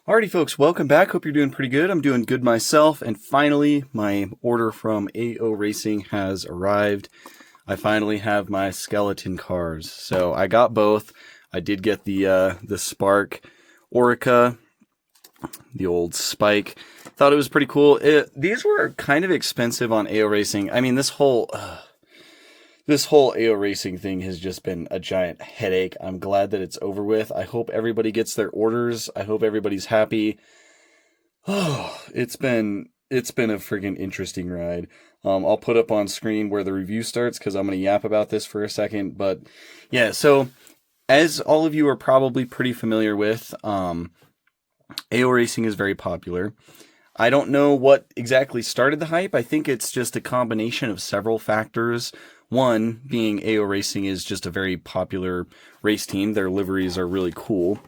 Alrighty, folks, welcome back. Hope you're doing pretty good. I'm doing good myself. And finally, my order from AO Racing has arrived. I finally have my skeleton cars. So I got both. I did get the Spark Oreca, the old Spike. Thought it was pretty cool. These were kind of expensive on AO Racing. I mean, this whole AO Racing thing has just been a giant headache. I'm glad that it's over with. I hope everybody gets their orders. I hope everybody's happy. Oh, it's been a freaking interesting ride. I'll put up on screen where the review starts because I'm going to yap about this for a second. But yeah, so as all of you are probably pretty familiar with, AO Racing is very popular. I don't know what exactly started the hype. I think it's just a combination of several factors. One being AO Racing is just a very popular race team. Their liveries are really cool.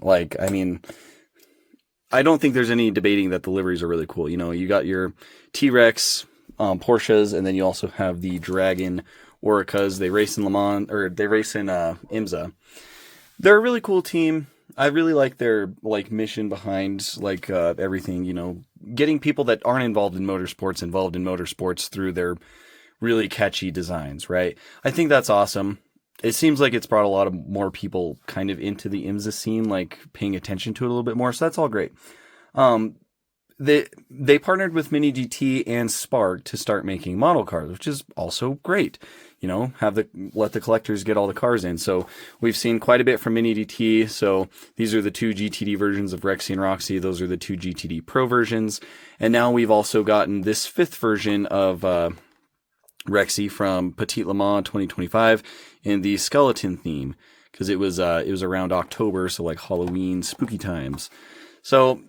Like, I mean, I don't think there's any debating that the liveries are really cool. You know, you got your T-Rex Porsches, and then you also have the Dragon Orecas. They race in Le Mans, or they race in IMSA. They're a really cool team. I really like their mission behind everything. You know, getting people that aren't involved in motorsports through their really catchy designs, right? I think that's awesome. It seems like it's brought a lot of more people kind of into the IMSA scene, like paying attention to it a little bit more. So that's all great. They partnered with Mini GT and Spark to start making model cars, which is also great. You know, let the collectors get all the cars in. So we've seen quite a bit from Mini GT. So these are the two GTD versions of Rexy and Roxy. Those are the two GTD Pro versions. And now we've also gotten this fifth version of Rexy from Petit Le Mans 2025 in the skeleton theme, because it was around October, so like Halloween, spooky times. So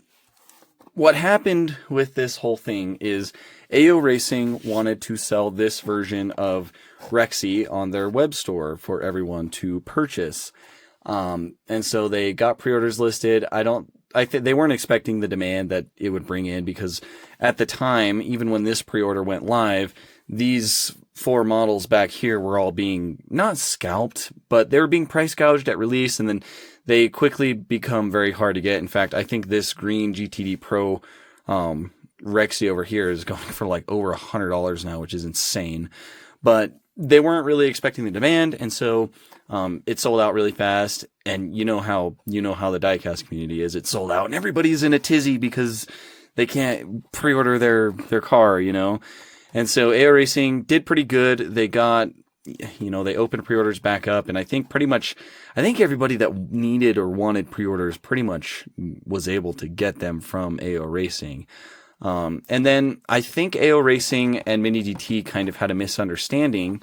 what happened with this whole thing is AO Racing wanted to sell this version of Rexy on their web store for everyone to purchase. And so they got pre-orders listed. I think they weren't expecting the demand that it would bring in, because at the time, even when this pre-order went live, these four models back here were all being not scalped, but they were being price gouged at release, and then they quickly become very hard to get. In fact, I think this green GTD Pro Rexy over here is going for like over $100 now, which is insane. But they weren't really expecting the demand, and so it sold out really fast. And you know how the Diecast community is. It sold out, and everybody's in a tizzy because they can't pre-order their car, you know. And so AO Racing did pretty good. They got, they opened pre-orders back up, and I think everybody that needed or wanted pre-orders pretty much was able to get them from AO Racing. And then I think AO Racing and Mini GT kind of had a misunderstanding,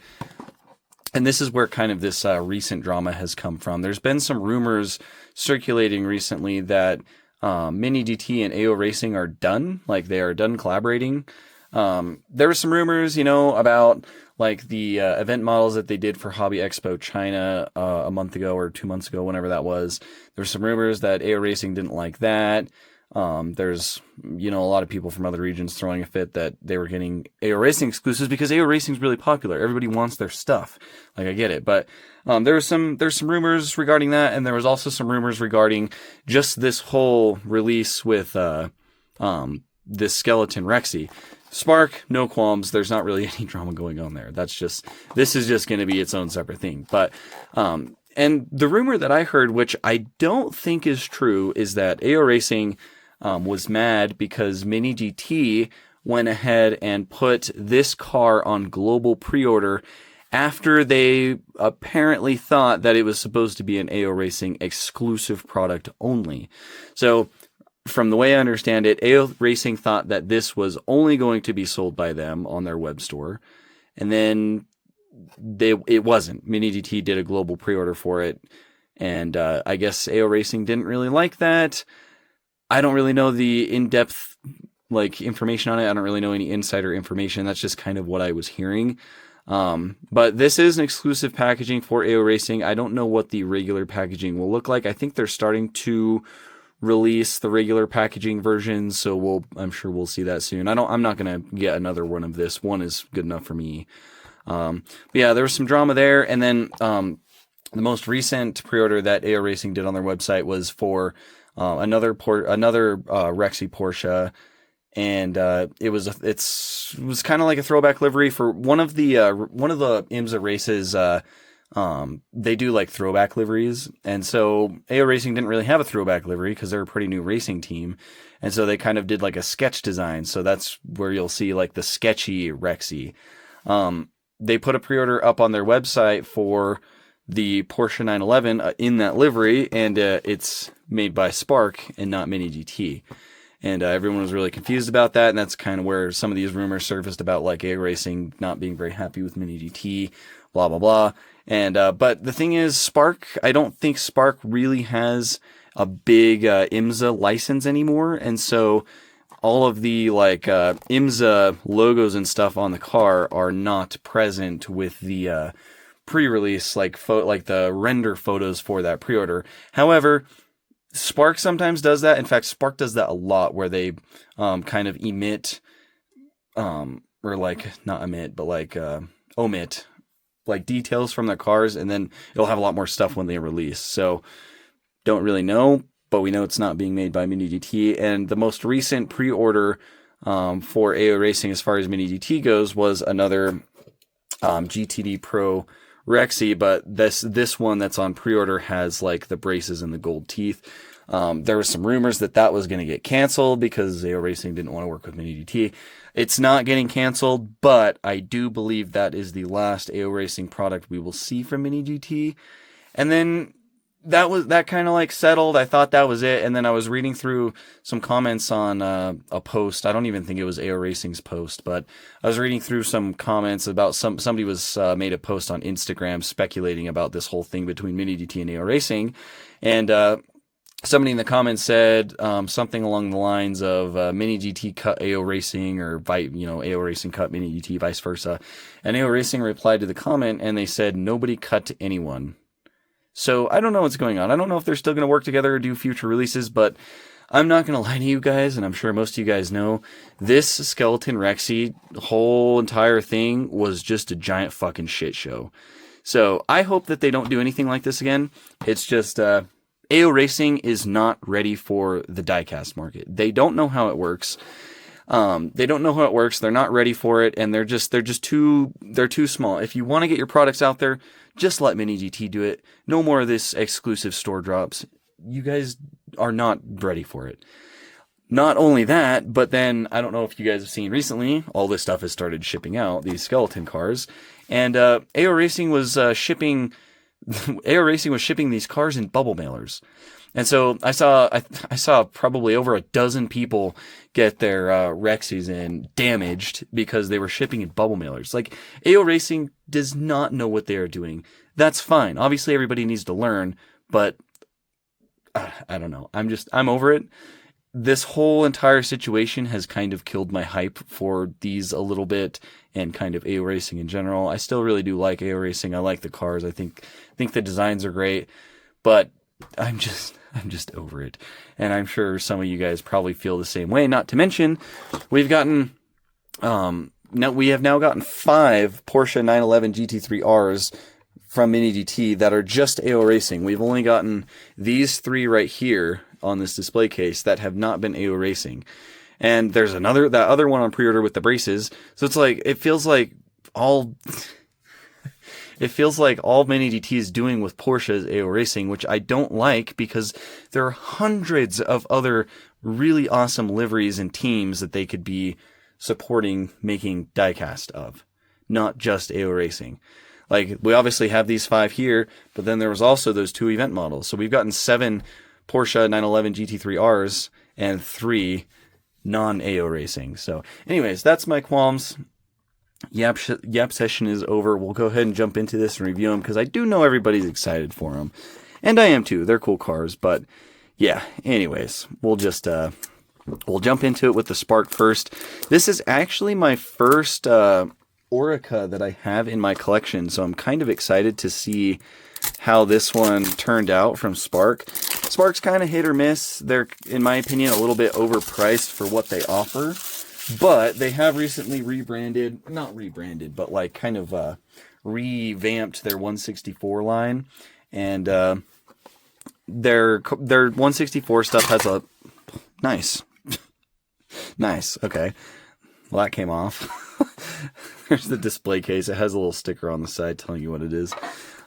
and this is where kind of this recent drama has come from. There's been some rumors circulating recently that Mini GT and AO Racing are done, like they are done collaborating. There were some rumors, about like the event models that they did for Hobby Expo China a month ago or 2 months ago, whenever that was. There were some rumors that AO Racing didn't like that. There's, a lot of people from other regions throwing a fit that they were getting AO Racing exclusives because AO Racing is really popular. Everybody wants their stuff. Like, I get it. But there's some rumors regarding that, and there was also some rumors regarding just this whole release with this skeleton Rexy. Spark, no qualms. There's not really any drama going on there. This is just going to be its own separate thing. But, and the rumor that I heard, which I don't think is true, is that AO Racing was mad because Mini GT went ahead and put this car on global pre-order after they apparently thought that it was supposed to be an AO Racing exclusive product only. So, from the way I understand it, AO Racing thought that this was only going to be sold by them on their web store. And then it wasn't. Mini GT did a global pre-order for it. And I guess AO Racing didn't really like that. I don't really know the in-depth information on it. I don't really know any insider information. That's just kind of what I was hearing. But this is an exclusive packaging for AO Racing. I don't know what the regular packaging will look like. I think they're starting to release the regular packaging version, so I'm sure we'll see that soon. I'm not gonna get another one of this. One is good enough for me. But yeah, there was some drama there, and then the most recent pre-order that AO Racing did on their website was for another Rexy Porsche, and it was kind of like a throwback livery for one of the IMSA races. They do like throwback liveries, and so AO Racing didn't really have a throwback livery because they're a pretty new racing team, and so they kind of did like a sketch design. So that's where you'll see like the sketchy Rexy. They put a pre-order up on their website for the Porsche 911 in that livery, and it's made by Spark and not Mini GT. And everyone was really confused about that, and that's kind of where some of these rumors surfaced about like AO Racing not being very happy with Mini GT, blah blah blah. And but the thing is, Spark, I don't think Spark really has a big IMSA license anymore, and so all of the like IMSA logos and stuff on the car are not present with the pre-release like the render photos for that pre-order. However, Spark sometimes does that. In fact, Spark does that a lot, where they kind of emit, or like not emit, but like omit, like details from their cars, and then it'll have a lot more stuff when they release. So don't really know, but we know it's not being made by Mini GT. And the most recent pre-order for AO Racing, as far as Mini GT goes, was another GTD Pro Rexy, but this one that's on pre-order has like the braces and the gold teeth. There was some rumors that was going to get canceled because AO Racing didn't want to work with Mini GT. It's not getting canceled, but I do believe that is the last AO Racing product we will see from Mini GT. And then that kind of like settled. I thought that was it. And then I was reading through some comments on a post. I don't even think it was AO Racing's post, but I was reading through some comments about somebody was made a post on Instagram speculating about this whole thing between Mini GT and AO Racing. And somebody in the comments said something along the lines of Mini GT cut AO Racing, or AO Racing cut Mini GT, vice versa. And AO Racing replied to the comment, and they said nobody cut anyone. So I don't know what's going on. I don't know if they're still going to work together or do future releases, but I'm not going to lie to you guys, and I'm sure most of you guys know, this Skeleton Rexy whole entire thing was just a giant fucking shit show. So I hope that they don't do anything like this again. It's just AO Racing is not ready for the diecast market. They don't know how it works. They're not ready for it, and they're too small. If you want to get your products out there, just let Mini GT do it. No more of this exclusive store drops. You guys are not ready for it. Not only that, but then I don't know if you guys have seen recently, all this stuff has started shipping out, these skeleton cars, and AO Racing was shipping these cars in bubble mailers. And so I saw probably over a dozen people get their Rexys in damaged because they were shipping in bubble mailers. Like, AO Racing does not know what they are doing. That's fine. Obviously, everybody needs to learn, but I don't know. I'm over it. This whole entire situation has kind of killed my hype for these a little bit, and kind of AO Racing in general. I still really do like AO Racing. I like the cars. I think the designs are great, but I'm just over it. And I'm sure some of you guys probably feel the same way. Not to mention, we have now gotten 5 Porsche 911 GT3Rs from Mini GT that are just AO Racing. We've only gotten these 3 right here on this display case that have not been AO Racing. And there's that other one on pre-order with the braces. So it's like, it feels like all Mini GT is doing with Porsche is AO Racing, which I don't like, because there are hundreds of other really awesome liveries and teams that they could be supporting making diecast of, not just AO Racing. Like, we obviously have these 5 here, but then there was also those 2 event models. So we've gotten 7 Porsche 911 GT3Rs and 3 non-AO Racing. So anyways, that's my qualms. Yap session is over. We'll go ahead and jump into this and review them, because I do know everybody's excited for them. And I am too. They're cool cars. But yeah, anyways, we'll just we'll jump into it with the Spark first. This is actually my first Oreca that I have in my collection, so I'm kind of excited to see how this one turned out from Spark. Spark's kind of hit or miss. They're, in my opinion, a little bit overpriced for what they offer. But they have recently not rebranded, but like kind of revamped their 164 line. And their 164 stuff has a nice. Okay. Well, that came off. There's the display case. It has a little sticker on the side telling you what it is.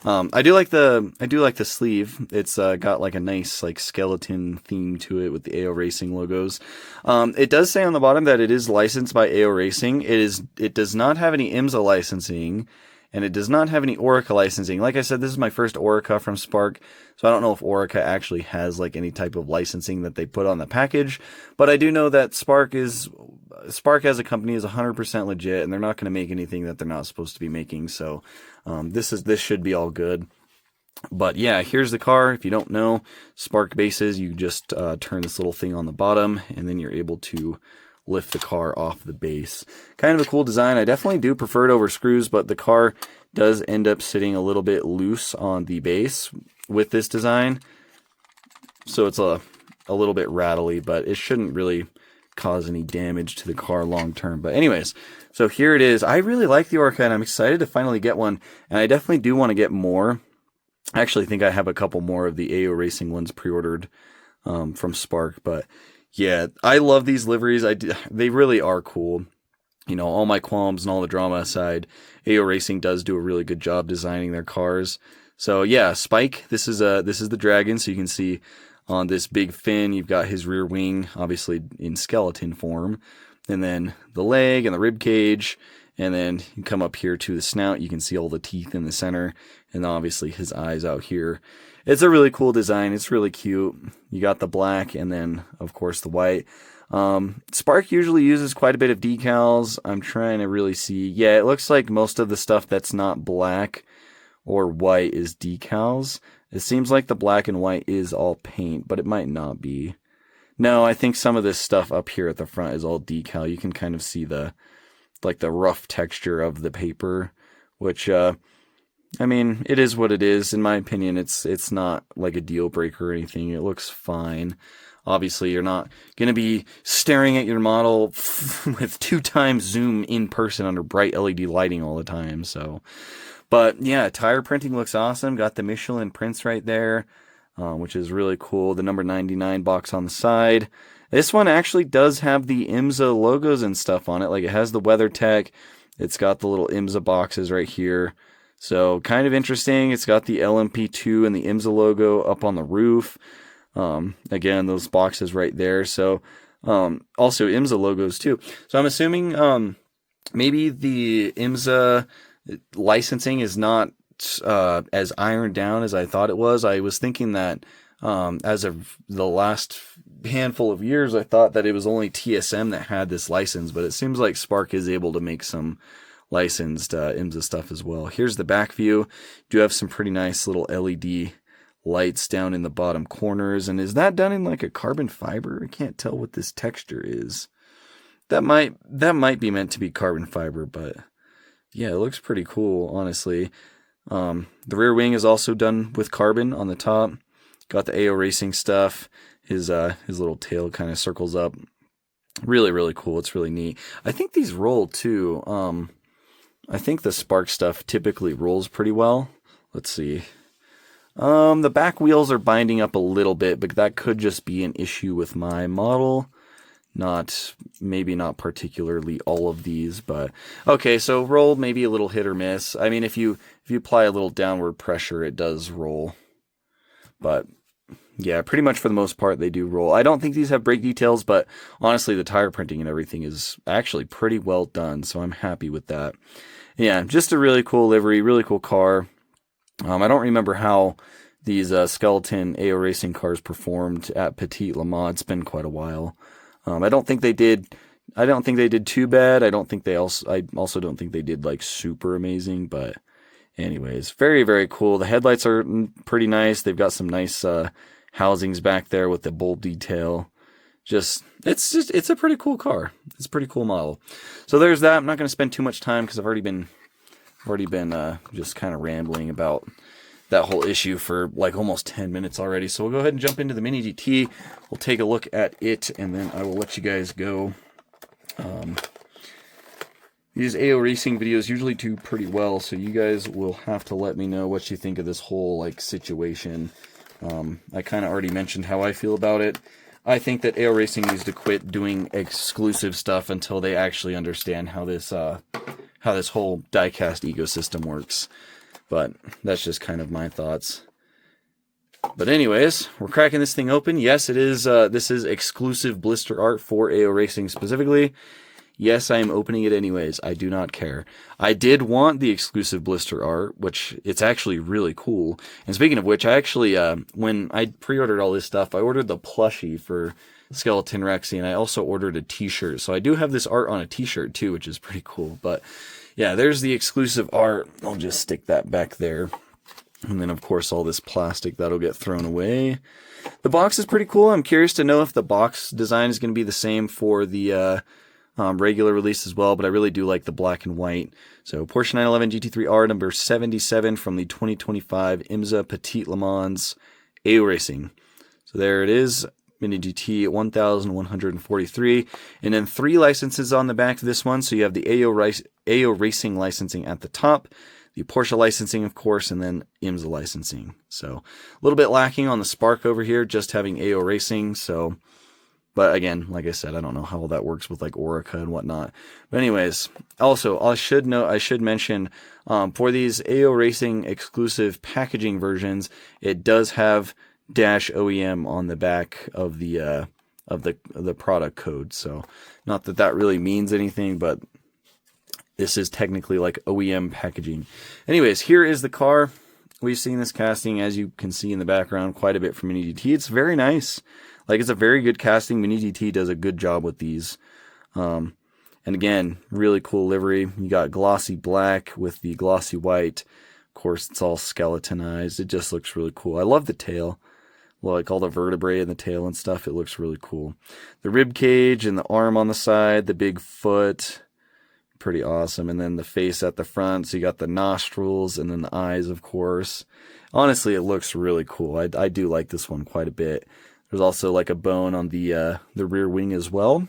I do like the sleeve. It's got like a nice like skeleton theme to it with the AO Racing logos. It does say on the bottom that it is licensed by AO Racing. It does not have any IMSA licensing, and it does not have any Oreca licensing. Like I said, this is my first Oreca from Spark, so I don't know if Oreca actually has like any type of licensing that they put on the package. But I do know that Spark as a company is 100% legit, and they're not going to make anything that they're not supposed to be making. So this should be all good. But yeah, here's the car. If you don't know, Spark bases, you just turn this little thing on the bottom, and then you're able to lift the car off the base. Kind of a cool design. I definitely do prefer it over screws, but the car does end up sitting a little bit loose on the base with this design. So it's a little bit rattly, but it shouldn't really cause any damage to the car long term. But anyways, so here it is. I really like the Oreca, and I'm excited to finally get one, and I definitely do want to get more. I actually think I have a couple more of the AO Racing ones pre-ordered from Spark, but yeah, I love these liveries. They really are cool. You know, all my qualms and all the drama aside, AO Racing does do a really good job designing their cars. So yeah, Spike, this is the Dragon, so you can see on this big fin, you've got his rear wing, obviously in skeleton form, and then the leg and the rib cage, and then you come up here to the snout, you can see all the teeth in the center, and obviously his eyes out here. It's a really cool design. It's really cute. You got the black and then, of course, the white. Spark usually uses quite a bit of decals. I'm trying to really see. Yeah, it looks like most of the stuff that's not black or white is decals. It seems like the black and white is all paint, but it might not be. No, I think some of this stuff up here at the front is all decal. You can kind of see the rough texture of the paper, which I mean, it is what it is. In my opinion, it's not like a deal breaker or anything. It looks fine. Obviously, you're not going to be staring at your model with 2x zoom in person under bright LED lighting all the time. So, but yeah, tire printing looks awesome. Got the Michelin prints right there, which is really cool. The number 99 box on the side. This one actually does have the IMSA logos and stuff on it. Like it has the WeatherTech. It's got the little IMSA boxes right here. So kind of interesting. It's got the LMP2 and the IMSA logo up on the roof. Again, those boxes right there. So also IMSA logos too. So I'm assuming maybe the IMSA licensing is not as ironed down as I thought it was. I was thinking that as of the last handful of years, I thought that it was only TSM that had this license, but it seems like Spark is able to make some licensed IMSA stuff as well. Here's the back view. Do have some pretty nice little LED lights down in the bottom corners. And is that done in like a carbon fiber? I can't tell what this texture is. That might be meant to be carbon fiber, but yeah, it looks pretty cool, honestly. The rear wing is also done with carbon on the top. Got the AO Racing stuff. His little tail kind of circles up. Really, really cool. It's really neat. I think these roll too. I think the Spark stuff typically rolls pretty well. Let's see. The back wheels are binding up a little bit, but that could just be an issue with my model. Maybe not particularly all of these, but okay, so roll maybe a little hit or miss. I mean, if you apply a little downward pressure, it does roll. But yeah, pretty much for the most part, they do roll. I don't think these have brake details, but honestly, the tire printing and everything is actually pretty well done, so I'm happy with that. Yeah, just a really cool livery, really cool car. I don't remember how these skeleton AO Racing cars performed at Petit Le Mans. It's been quite a while. I don't think they did too bad. I also don't think they did like super amazing, but anyways, very, very cool. The headlights are pretty nice. They've got some nice housings back there with the bold detail. It's a pretty cool car. It's a pretty cool model. So there's that. I'm not going to spend too much time because I've already been just kind of rambling about that whole issue for like almost 10 minutes already. So we'll go ahead and jump into the Mini GT. We'll take a look at it, and then I will let you guys go. These AO Racing videos usually do pretty well, so you guys will have to let me know what you think of this whole like situation. I kind of already mentioned how I feel about it. I think that AO Racing needs to quit doing exclusive stuff until they actually understand how this whole diecast ecosystem works. But that's just kind of my thoughts. But anyways, we're cracking this thing open. Yes, it is. This is exclusive blister art for AO Racing specifically. Yes, I am opening it anyways. I do not care. I did want the exclusive blister art, which it's actually really cool. And speaking of which, I actually, when I pre-ordered all this stuff, I ordered the plushie for Skeleton Rexy, and I also ordered a t-shirt. So I do have this art on a t-shirt too, which is pretty cool. But yeah, there's the exclusive art. I'll just stick that back there. And then, of course, all this plastic, that'll get thrown away. The box is pretty cool. I'm curious to know if the box design is going to be the same for the regular release as well, but I really do like the black and white. So Porsche 911 GT3R number 77 from the 2025 IMSA Petit Le Mans AO Racing. So there it is, Mini GT 1143, and then 3 licenses on the back of this one. So you have the AO Racing licensing at the top, the Porsche licensing, of course, and then IMSA licensing. So a little bit lacking on the Spark over here, just having AO Racing. So, but again, like I said, I don't know how all that works with like Oreca and whatnot. But anyways, also I should mention for these AO Racing exclusive packaging versions, it does have dash OEM on the back of the product code. So not that that really means anything, but this is technically like OEM packaging. Anyways, here is the car. We've seen this casting, as you can see in the background, quite a bit from Mini GT. It's very nice. Like, it's a very good casting. Mini GT does a good job with these. And again, really cool livery. You got glossy black with the glossy white. Of course, it's all skeletonized. It just looks really cool. I love the tail. Like all the vertebrae in the tail and stuff. It looks really cool. The rib cage and the arm on the side, the big foot. Pretty awesome. And then the face at the front. So you got the nostrils and then the eyes, of course. Honestly, it looks really cool. I do like this one quite a bit. There's also like a bone on the rear wing as well.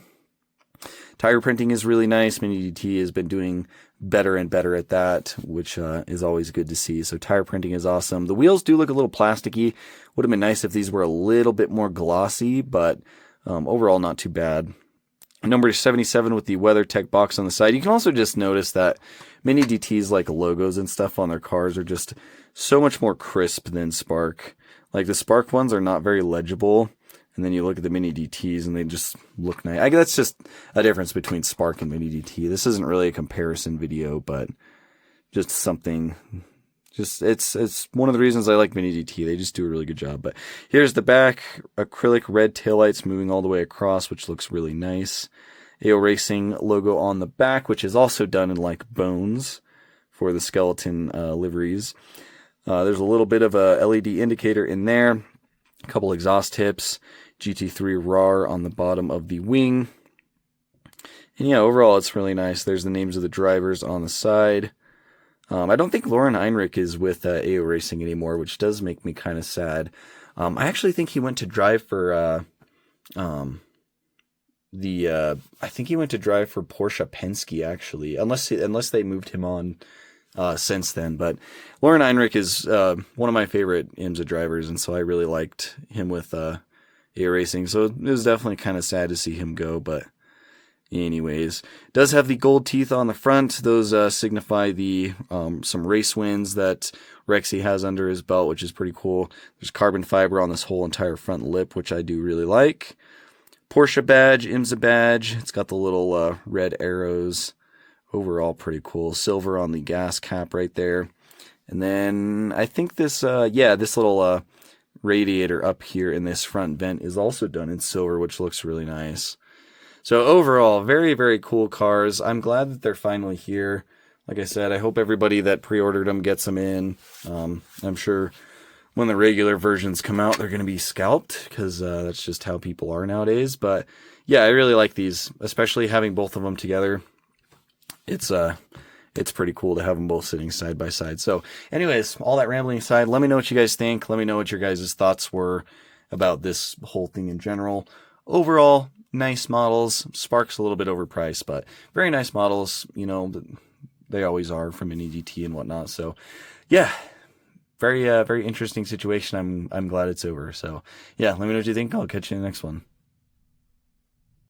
Tire printing is really nice. Mini GT has been doing better and better at that, which is always good to see. So tire printing is awesome. The wheels do look a little plasticky. Would have been nice if these were a little bit more glossy, but overall not too bad. Number 77 with the WeatherTech box on the side. You can also just notice that Mini GT's like logos and stuff on their cars are just so much more crisp than Spark. Like the Spark ones are not very legible, and then you look at the Mini GTs and they just look nice. I guess that's just a difference between Spark and Mini GT. This isn't really a comparison video, but just something. Just it's one of the reasons I like Mini GT. They just do a really good job. But here's the back, acrylic red taillights moving all the way across, which looks really nice. AO Racing logo on the back, which is also done in like bones for the skeleton liveries. There's a little bit of a LED indicator in there, a couple exhaust tips, GT3 RAR on the bottom of the wing. And yeah, overall it's really nice. There's the names of the drivers on the side. I don't think Lauren Heinrich is with AO Racing anymore, which does make me kind of sad. I actually think he went to drive for I think he went to drive for Porsche Penske actually, unless they moved him on since then. But Lauren Heinrich is one of my favorite IMSA drivers, and so I really liked him with AO Racing. So it was definitely kind of sad to see him go, but anyways, does have the gold teeth on the front. Those signify the some race wins that Rexy has under his belt, which is pretty cool. There's carbon fiber on this whole entire front lip, which I do really like. Porsche badge, IMSA badge. It's got the little red arrows. Overall, pretty cool. Silver on the gas cap right there. And then I think this, this little radiator up here in this front vent is also done in silver, which looks really nice. So overall, very, very cool cars. I'm glad that they're finally here. Like I said, I hope everybody that pre-ordered them gets them in. I'm sure when the regular versions come out, they're going to be scalped because that's just how people are nowadays. But yeah, I really like these, especially having both of them together. It's pretty cool to have them both sitting side by side. So anyways, all that rambling aside, let me know what you guys think. Let me know what your guys' thoughts were about this whole thing in general. Overall, nice models. Spark's a little bit overpriced, but very nice models. You know, they always are from Mini GT and whatnot. So yeah, very interesting situation. I'm glad it's over. So yeah, let me know what you think. I'll catch you in the next one.